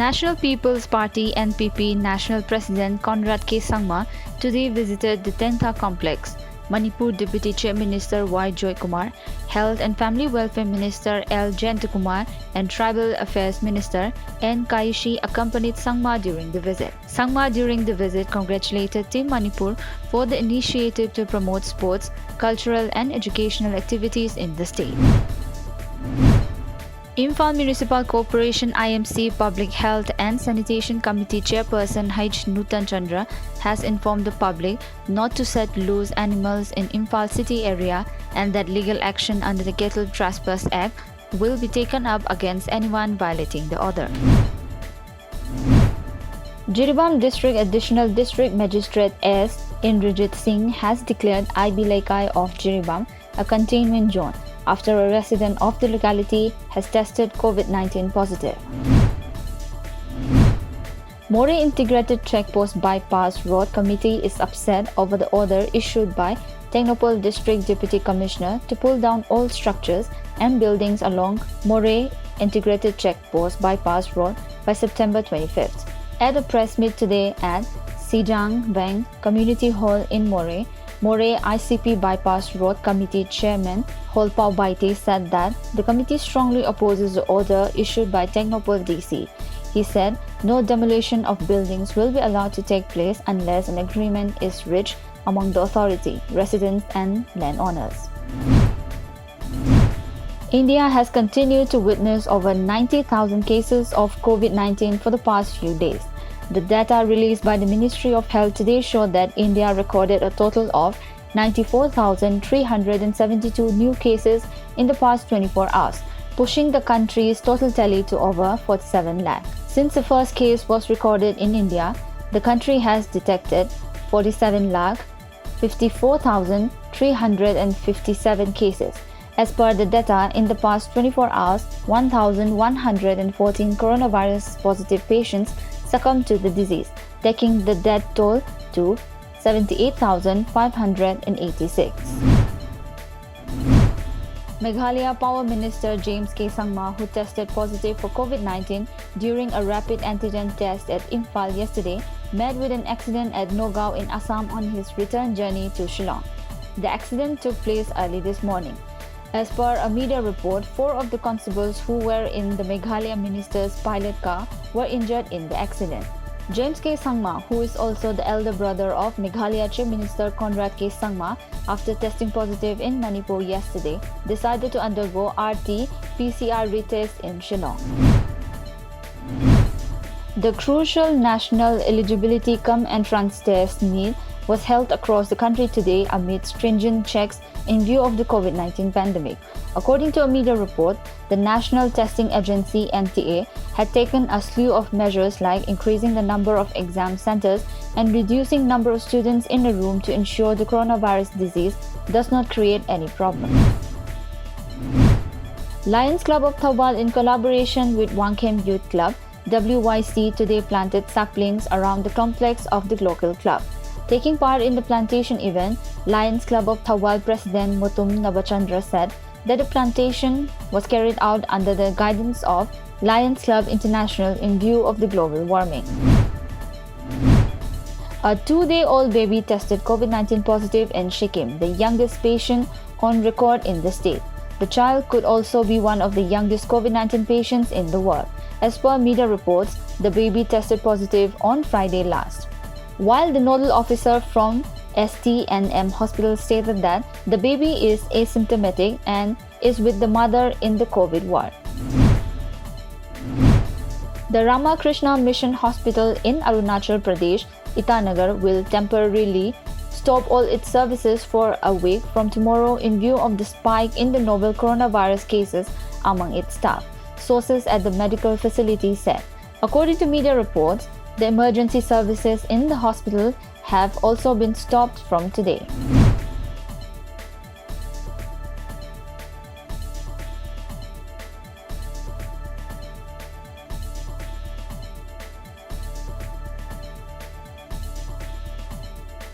National People's Party (NPP) National President Conrad K. Sangma today visited the Tengtha complex. Manipur Deputy Chief Minister Y. Joy Kumar, Health and Family Welfare Minister L. Jayantakumar and Tribal Affairs Minister N. Kaishi accompanied Sangma during the visit. Sangma during the visit congratulated Team Manipur for the initiative to promote sports, cultural and educational activities in the state. Imphal Municipal Corporation IMC Public Health and Sanitation Committee Chairperson H. Nutan Chandra has informed the public not to set loose animals in Imphal city area and that legal action under the Cattle Trespass Act will be taken up against anyone violating the order. Jiribam District Additional District Magistrate S. Indrajit Singh has declared IB Laikai of Jiribam a containment zone after a resident of the locality has tested COVID-19 positive. More Integrated Checkpost Bypass Road Committee is upset over the order issued by Technopole District Deputy Commissioner to pull down all structures and buildings along More Integrated Checkpost Bypass Road by September 25th. At a press meet today at Sijang Bank Community Hall in More ICP Bypass Road Committee Chairman Holpao Baite said that the committee strongly opposes the order issued by Technopole DC. He said no demolition of buildings will be allowed to take place unless an agreement is reached among the authority, residents and landowners. India has continued to witness over 90,000 cases of COVID-19 for the past few days. The data released by the Ministry of Health today showed that India recorded a total of 94,372 new cases in the past 24 hours, pushing the country's total tally to over 47 lakh. Since the first case was recorded in India, the country has detected 47,54,357 cases. As per the data, in the past 24 hours, 1,114 coronavirus positive patients succumbed to the disease, taking the death toll to 78,586. Meghalaya Power Minister James K. Sangma, who tested positive for COVID-19 during a rapid antigen test at Imphal yesterday, met with an accident at Nagaon in Assam on his return journey to Shillong. The accident took place early this morning. As per a media report, 4 of the constables who were in the Meghalaya minister's pilot car were injured in the accident. James K. Sangma, who is also the elder brother of Meghalaya Chief Minister Conrad K. Sangma, after testing positive in Manipur yesterday, decided to undergo RT-PCR retest in Shillong. The crucial National Eligibility Cum Entrance Test (NEET) was held across the country today amid stringent checks in view of the COVID-19 pandemic. According to a media report, the National Testing Agency (NTA) had taken a slew of measures like increasing the number of exam centers and reducing number of students in a room to ensure the coronavirus disease does not create any problem. Lions Club of Thoubal, in collaboration with Wangkhem Youth Club (WYC), today planted saplings around the complex of the local club. Taking part in the plantation event, Lions Club of Thoubal President Mutum Nabachandra said that the plantation was carried out under the guidance of Lions Club International in view of the global warming. A 2-day-old baby tested COVID-19 positive in Sikkim, the youngest patient on record in the state. The child could also be one of the youngest COVID-19 patients in the world. As per media reports, the baby tested positive on Friday last. While the nodal officer from STNM Hospital stated that the baby is asymptomatic and is with the mother in the COVID ward. The Ramakrishna Mission Hospital in Arunachal Pradesh, Itanagar, will temporarily stop all its services for a week from tomorrow in view of the spike in the novel coronavirus cases among its staff, sources at the medical facility said. According to media reports, the emergency services in the hospital have also been stopped from today.